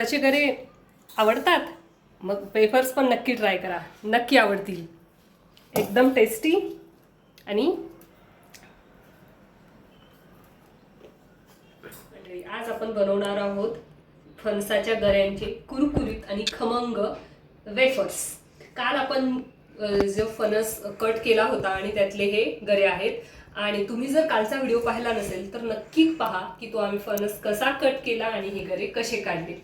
त्याचे गरे आवडतात मग वेफर्स पण नक्की ट्राय करा, नक्की आवडतील. एकदम टेस्टी. आणि आज आपण बनवणार आहोत फणसाच्या गऱ्यांचे कुरकुरीत आणि खमंग वेफर्स. काल आपण जो फणस कट केला होता आणि त्यातले हे गरे आहेत. आणि तुम्ही जर कालचा व्हिडिओ पाहिला नसेल तर नक्की पहा की तो आम्ही फणस कसा कट केला आणि हे गरे कसे काढले.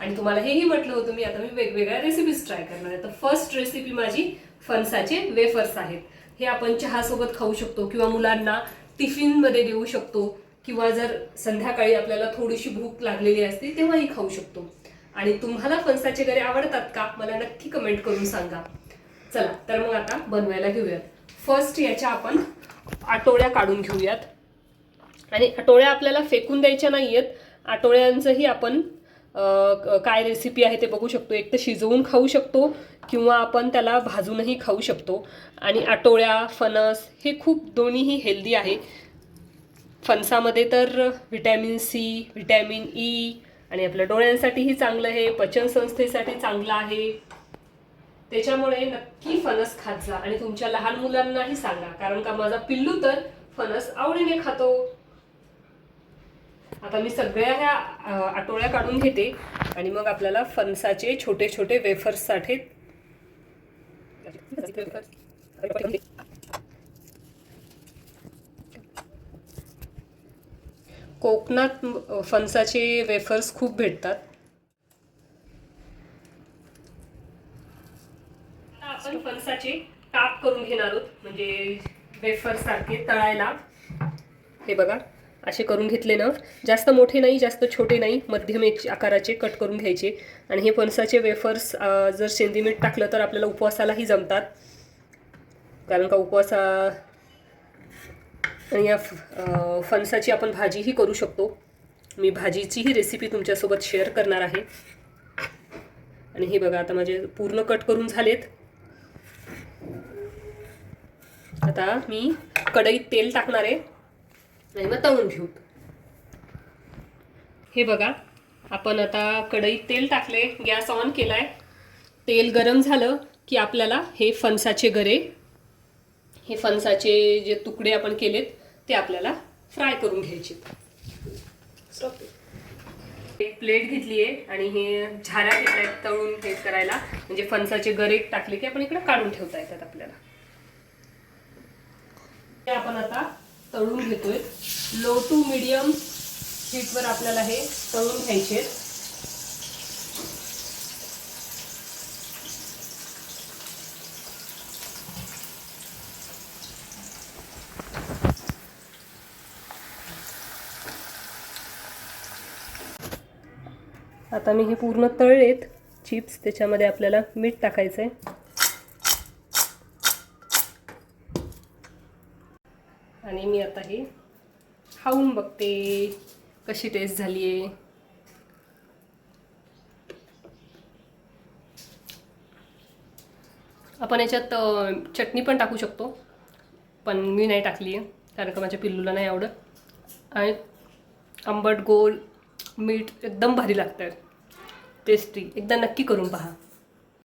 आणि तुम्हाला हेही म्हटलं होतं मी आता मी वेगवेगळ्या रेसिपीज ट्राय करणार आहे. तर फर्स्ट रेसिपी माझी फणसाचे वेफर्स आहेत. हे आपण चहासोबत खाऊ शकतो किंवा मुलांना टिफिनमध्ये देऊ शकतो किंवा जर संध्याकाळी आपल्याला थोडीशी भूक लागलेली असते तेव्हाही खाऊ शकतो. आणि तुम्हाला फणसाचे गरे आवडतात का मला नक्की कमेंट करून सांगा. चला तर मग आता बनवायला घेऊयात. फर्स्ट याच्या आपण आटोळ्या काढून घेऊयात. आणि आटोळ्या आपल्याला फेकून द्यायच्या नाहीयेत. आटोळ्यांचंही आपण काय रेसिपी आहे ते बघू शकतो. एक तर शिजवून खाऊ शकतो किंवा आपण त्याला भाजूनही खाऊ शकतो. आणि आटोळ्या फणस हे खूप दोन्हीही हेल्दी आहे. फणसामध्ये तर व्हिटॅमिन सी, व्हिटॅमिन ई आणि आपल्या डोळ्यांसाठीही चांगलं आहे, पचनसंस्थेसाठी चांगलं आहे. त्याच्यामुळे नक्की फणस खात जा आणि तुमच्या लहान मुलांनाही सांगा, कारण का माझा पिल्लू तर फणस आवडीने खातो. आता मी सगळ्या ह्या आटोळ्या काढून घेते आणि मग आपल्याला फणसाचे छोटे छोटे वेफर्ससाठी कोकणात फणसाचे वेफर्स खूप भेटतात. आपण फणसाचे काप करून घेणार आहोत, म्हणजे वेफर सारखे तळायला. हे बघा असे करून घेतले ना, जास्त मोठे नाही जास्त छोटे नाही, मध्यम एक आकाराचे कट करून घ्यायचे. आणि हे फणसाचे वेफर्स जर शेंदी मीठ टाकलं तर आपल्याला उपवासालाही जमतात, कारण का उपवासा. आणि या फणसाची आपण भाजीही करू शकतो. मी भाजीचीही रेसिपी तुमच्यासोबत शेअर करणार आहे. आणि हे बघा आता माझे पूर्ण कट करून झालेत. आता मी कढईत तेल टाकणार आहे आणि मग तळून घेऊ. हे बघा आपण आता कढईत तेल टाकले, गॅस ऑन केलाय. तेल गरम झालं की आपल्याला हे फणसाचे गरे, हे फणसाचे जे तुकडे आपण केलेत ते आपल्याला फ्राय करून घ्यायचे. एक प्लेट घेतली आहे आणि हे झाऱ्या घेतल्या तळून हे करायला, म्हणजे फणसाचे गरे टाकले की आपण इकडे काढून ठेवता येतात आपल्याला. हे आपण आता तळून घेतोय. लो टू मीडियम हीटवर आपल्याला हे तळून घ्यायचे. आता मी हे पूर्ण तळलेत चिप्स. त्याच्यामध्ये आपल्याला मीठ टाकायचं आहे. आणि मी आता हे खाऊन बघते कशी टेस्ट झाली आहे. आपण याच्यात चटणी पण टाकू शकतो, पण मी नाही टाकली आहे कारण का माझ्या पिल्लूला नाही आवडत. आणि आंबट गोल मीठ एकदम भारी लागतं, टेस्टी. एकदा नक्की करून पहा.